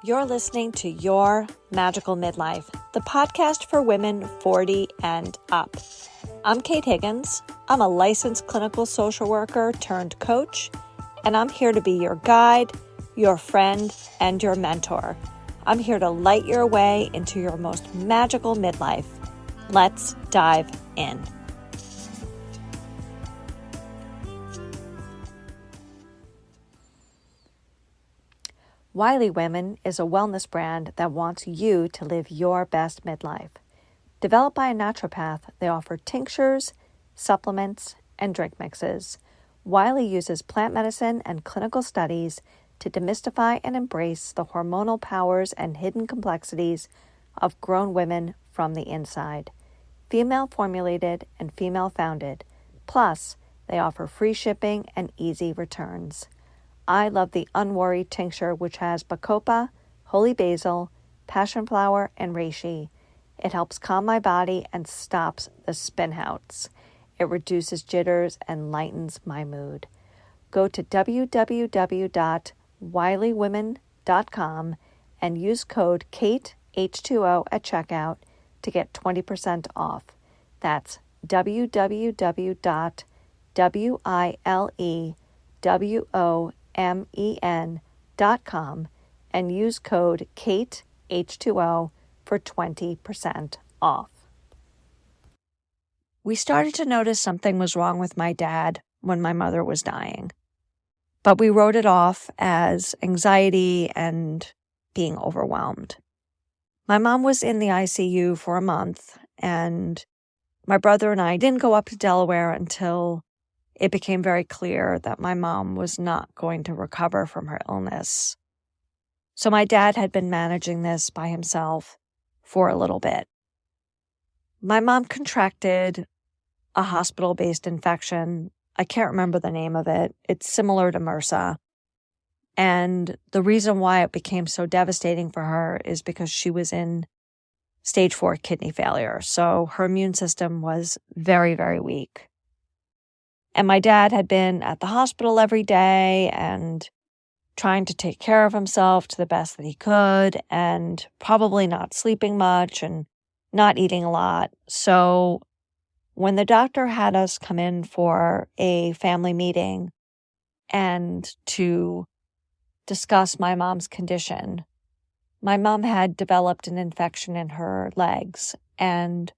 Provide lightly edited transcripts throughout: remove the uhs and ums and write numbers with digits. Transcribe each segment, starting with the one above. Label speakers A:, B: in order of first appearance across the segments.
A: You're listening to Your Magical Midlife, the podcast for women 40 and up. I'm Kate Higgins. I'm a licensed clinical social worker turned coach, and I'm here to be your guide, your friend, and your mentor. I'm here to light your way into your most magical midlife. Let's dive in. Wiley Women is a wellness brand that wants you to live your best midlife. Developed by a naturopath, they offer tinctures, supplements, and drink mixes. Wiley uses plant medicine and clinical studies to demystify and embrace the hormonal powers and hidden complexities of grown women from the inside. Female formulated and female founded. Plus, they offer free shipping and easy returns. I love the Unworried tincture, which has bacopa, holy basil, passion flower, and reishi. It helps calm my body and stops the spinouts. It reduces jitters and lightens my mood. Go to www.wileywomen.com and use code KATEH2O at checkout to get 20% off. That's www.wileywomen.com and use code KATEH2O for 20% off. We started to notice something was wrong with my dad when my mother was dying, but we wrote it off as anxiety and being overwhelmed. My mom was in the ICU for a month, and my brother and I didn't go up to Delaware until it became very clear that my mom was not going to recover from her illness. So my dad had been managing this by himself for a little bit. My mom contracted a hospital-based infection. I can't remember the name of it. It's similar to MRSA. And the reason why it became so devastating for her is because she was in stage 4 kidney failure. So her immune system was very, very weak. And my dad had been at the hospital every day and trying to take care of himself to the best that he could, and probably not sleeping much and not eating a lot. So when the doctor had us come in for a family meeting and to discuss my mom's condition, my mom had developed an infection in her legs, and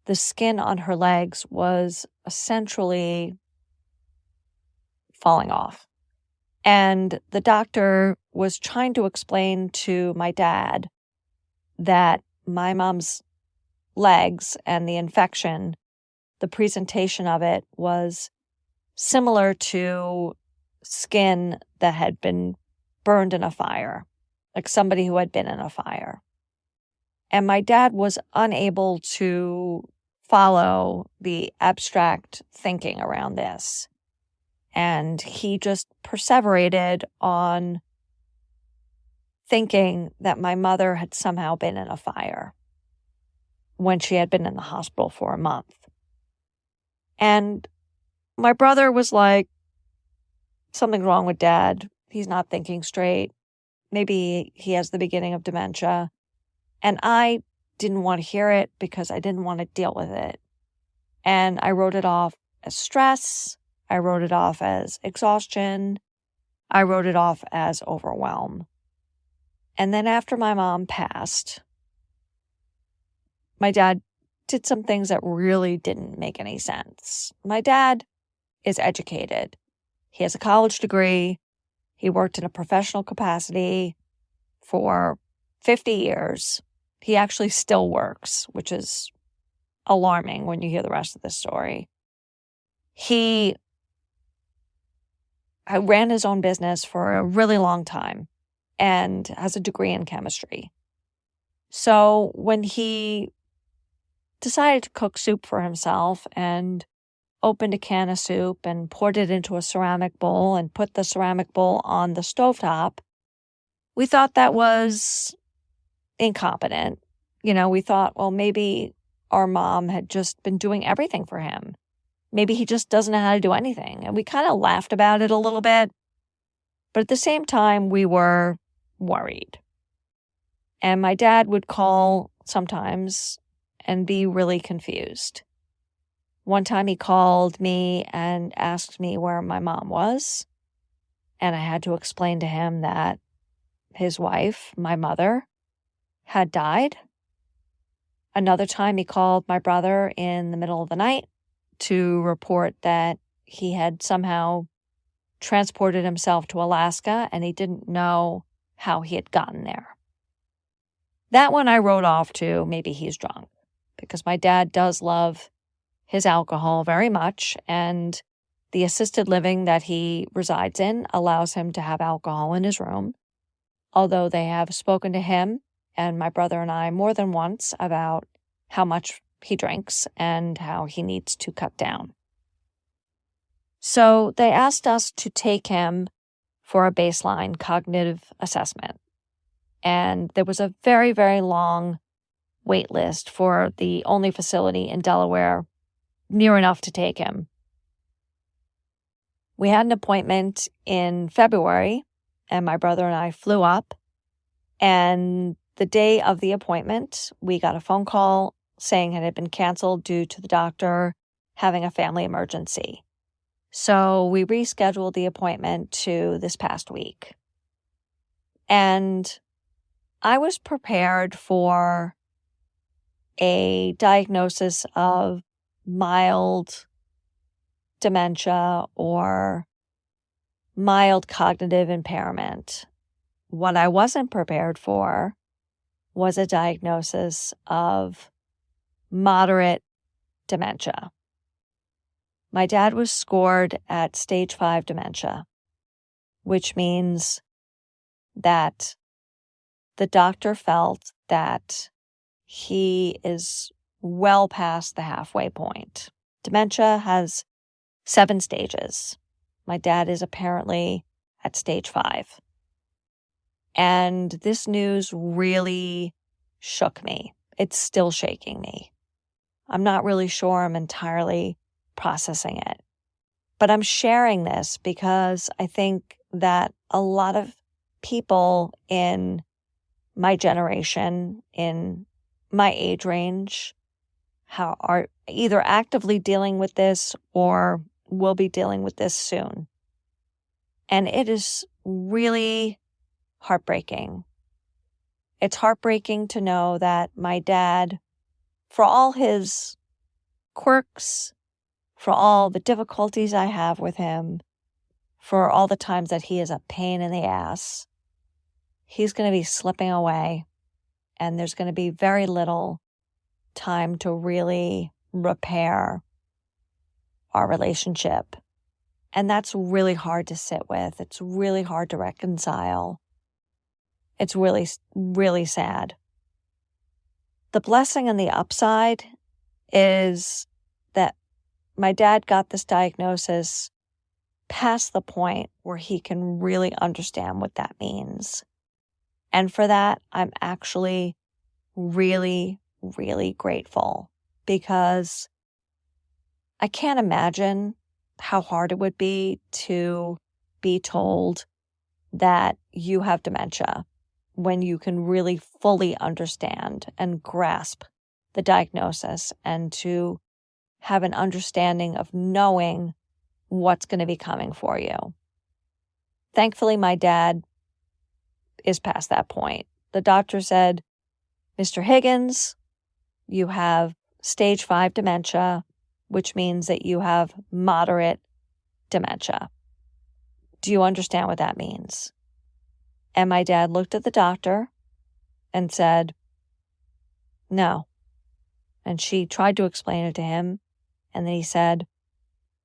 A: the skin on her legs was essentially falling off. And the doctor was trying to explain to my dad that my mom's legs and the infection, the presentation of it was similar to skin that had been burned in a fire, like somebody who had been in a fire. And my dad was unable to follow the abstract thinking around this. And he just perseverated on thinking that my mother had somehow been in a fire when she had been in the hospital for a month. And my brother was like, something's wrong with Dad. He's not thinking straight. Maybe he has the beginning of dementia. And I didn't want to hear it because I didn't want to deal with it. And I wrote it off as stress. I wrote it off as exhaustion. I wrote it off as overwhelm. And then after my mom passed, my dad did some things that really didn't make any sense. My dad is educated. He has a college degree. He worked in a professional capacity for 50 years. He actually still works, which is alarming when you hear the rest of this story. He ran his own business for a really long time and has a degree in chemistry. So when he decided to cook soup for himself and opened a can of soup and poured it into a ceramic bowl and put the ceramic bowl on the stovetop, we thought that was incompetent. We thought, well, maybe our mom had just been doing everything for him. Maybe he just doesn't know how to do anything. And we kind of laughed about it a little bit. But at the same time, we were worried. And my dad would call sometimes and be really confused. One time he called me and asked me where my mom was, and I had to explain to him that his wife, my mother, had died. Another time he called my brother in the middle of the night to report that he had somehow transported himself to Alaska and he didn't know how he had gotten there. That one I wrote off to maybe he's drunk, because my dad does love his alcohol very much, and the assisted living that he resides in allows him to have alcohol in his room, although they have spoken to him and my brother and I more than once about how much he drinks and how he needs to cut down. So they asked us to take him for a baseline cognitive assessment. And there was a very, very long wait list for the only facility in Delaware near enough to take him. We had an appointment in February, and my brother and I flew up. And the day of the appointment, we got a phone call saying it had been canceled due to the doctor having a family emergency. So we rescheduled the appointment to this past week. And I was prepared for a diagnosis of mild dementia or mild cognitive impairment. What I wasn't prepared for was a diagnosis of moderate dementia. My dad was scored at stage 5 dementia, which means that the doctor felt that he is well past the halfway point. Dementia has 7 stages. My dad is apparently at stage 5. And this news really shook me. It's still shaking me. I'm not really sure I'm entirely processing it. But I'm sharing this because I think that a lot of people in my generation, in my age range, are either actively dealing with this or will be dealing with this soon. And it is really heartbreaking. It's heartbreaking to know that my dad, for all his quirks, for all the difficulties I have with him, for all the times that he is a pain in the ass, he's going to be slipping away, and there's going to be very little time to really repair our relationship. And that's really hard to sit with. It's really hard to reconcile. It's really, really sad. The blessing and the upside is that my dad got this diagnosis past the point where he can really understand what that means. And for that, I'm actually really, really grateful, because I can't imagine how hard it would be to be told that you have dementia when you can really fully understand and grasp the diagnosis, and to have an understanding of knowing what's going to be coming for you. Thankfully, my dad is past that point. The doctor said, Mr. Higgins, you have stage 5 dementia, which means that you have moderate dementia. Do you understand what that means? And my dad looked at the doctor and said, no. And she tried to explain it to him. And then he said,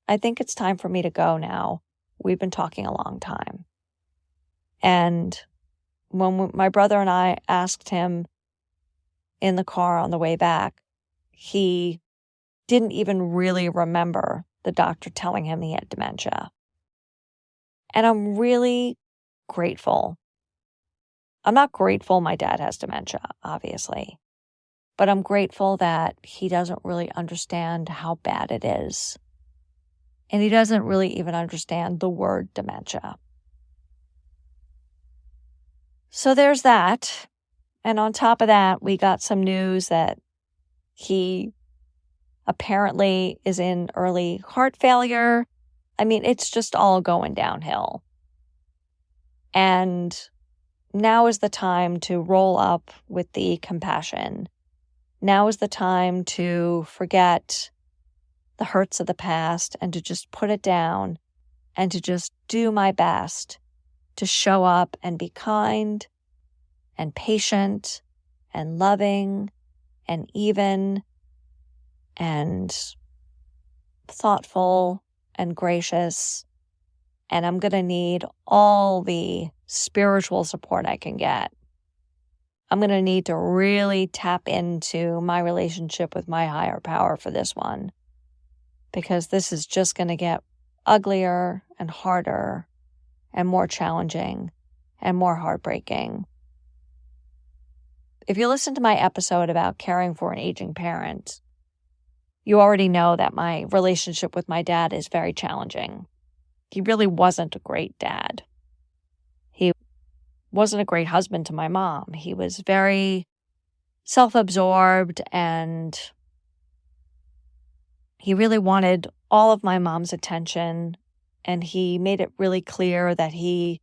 A: I think it's time for me to go now. We've been talking a long time. And when my brother and I asked him in the car on the way back, he didn't even really remember the doctor telling him he had dementia. And I'm really grateful. I'm not grateful my dad has dementia, obviously, but I'm grateful that he doesn't really understand how bad it is. And he doesn't really even understand the word dementia. So there's that. And on top of that, we got some news that he apparently is in early heart failure. I mean, it's just all going downhill. And now is the time to roll up with the compassion. Now is the time to forget the hurts of the past and to just put it down and to just do my best to show up and be kind and patient and loving and even and thoughtful and gracious. And I'm going to need all the spiritual support I can get. I'm going to need to really tap into my relationship with my higher power for this one, because this is just going to get uglier and harder and more challenging and more heartbreaking. If you listen to my episode about caring for an aging parent, you already know that my relationship with my dad is very challenging. He really wasn't a great dad. He wasn't a great husband to my mom. He was very self-absorbed, and he really wanted all of my mom's attention, and he made it really clear that he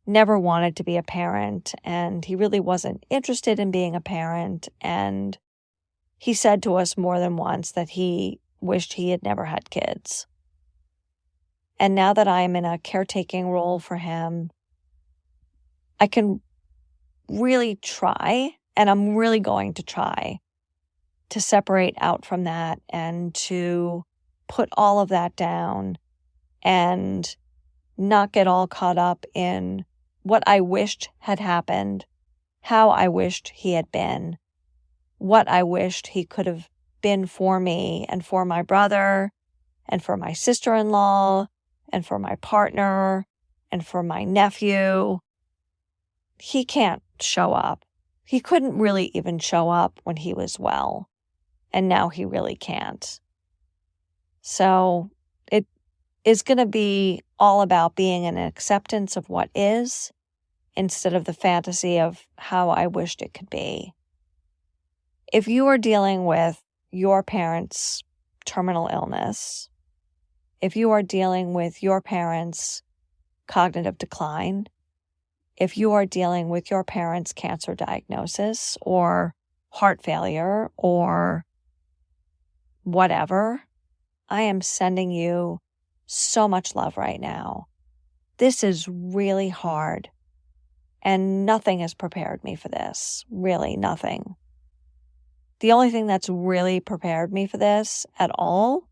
A: never wanted to be a parent, and he really wasn't interested in being a parent, and he said to us more than once that he wished he had never had kids. And now that I'm in a caretaking role for him, I can really try, and I'm really going to try, to separate out from that and to put all of that down and not get all caught up in what I wished had happened, how I wished he had been, what I wished he could have been for me and for my brother and for my sister-in-law and for my partner and for my nephew. He can't show up. He couldn't really even show up when he was well, and now he really can't. So it is going to be all about being an acceptance of what is instead of the fantasy of how I wished it could be. If you are dealing with your parents' terminal illness, if you are dealing with your parents' cognitive decline, if you are dealing with your parents' cancer diagnosis or heart failure or whatever, I am sending you so much love right now. This is really hard, and nothing has prepared me for this. Really, nothing. The only thing that's really prepared me for this at all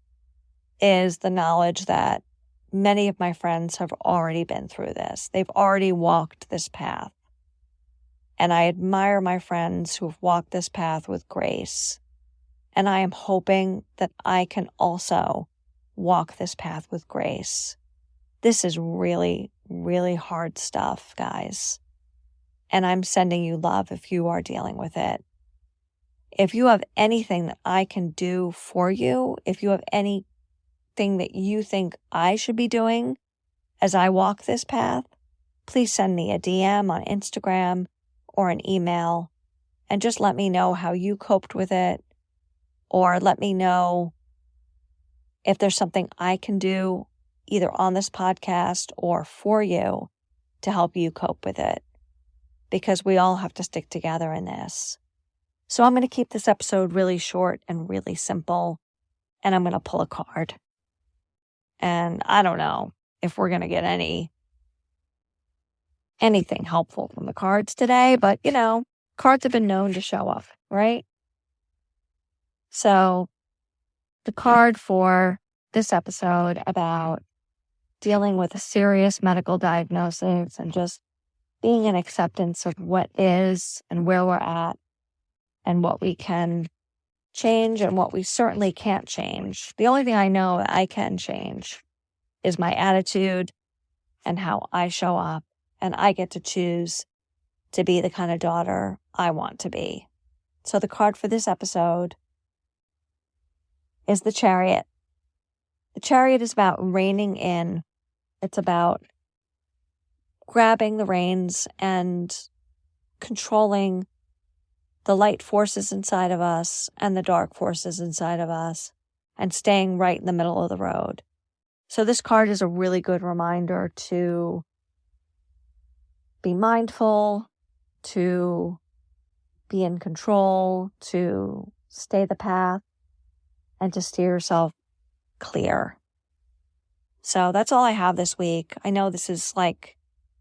A: is the knowledge that many of my friends have already been through this. They've already walked this path. And I admire my friends who have walked this path with grace. And I am hoping that I can also walk this path with grace. This is really, really hard stuff, guys. And I'm sending you love if you are dealing with it. If you have anything that I can do for you, if you have anything that you think I should be doing as I walk this path, please send me a DM on Instagram or an email and just let me know how you coped with it, or let me know if there's something I can do either on this podcast or for you to help you cope with it, because we all have to stick together in this. So I'm going to keep this episode really short and really simple, and I'm going to pull a card. And I don't know if we're going to get anything helpful from the cards today, but cards have been known to show up, right? So the card for this episode about dealing with a serious medical diagnosis and just being in acceptance of what is and where we're at and what we can change and what we certainly can't change. The only thing I know that I can change is my attitude and how I show up, and I get to choose to be the kind of daughter I want to be. So the card for this episode is the Chariot. The Chariot is about reining in. It's about grabbing the reins and controlling the light forces inside of us and the dark forces inside of us, and staying right in the middle of the road. So this card is a really good reminder to be mindful, to be in control, to stay the path, and to steer yourself clear. So that's all I have this week. I know this is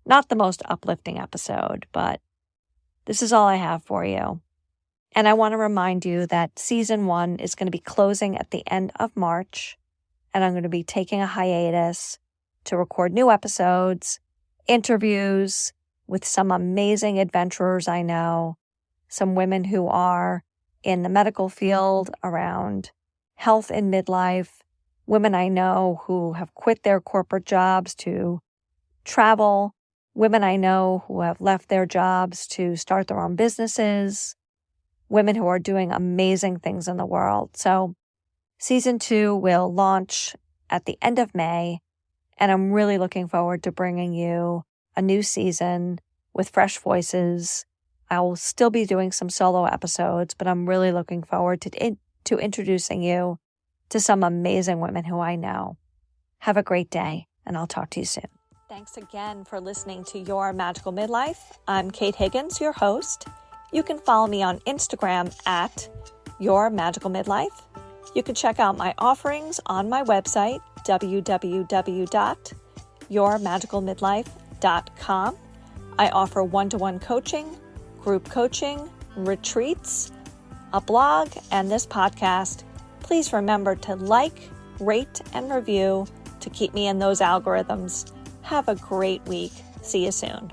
A: not the most uplifting episode, but this is all I have for you. And I want to remind you that season 1 is going to be closing at the end of March, and I'm going to be taking a hiatus to record new episodes, interviews with some amazing adventurers I know, some women who are in the medical field around health in midlife, women I know who have quit their corporate jobs to travel, women I know who have left their jobs to start their own businesses, women who are doing amazing things in the world. So season 2 will launch at the end of May, and I'm really looking forward to bringing you a new season with fresh voices. I will still be doing some solo episodes, but I'm really looking forward to introducing you to some amazing women who I know. Have a great day, and I'll talk to you soon. Thanks again for listening to Your Magical Midlife. I'm Kate Higgins, your host. You can follow me on Instagram at Your Magical Midlife. You can check out my offerings on my website, www.yourmagicalmidlife.com. I offer one-to-one coaching, group coaching, retreats, a blog, and this podcast. Please remember to like, rate, and review to keep me in those algorithms. Have a great week. See you soon.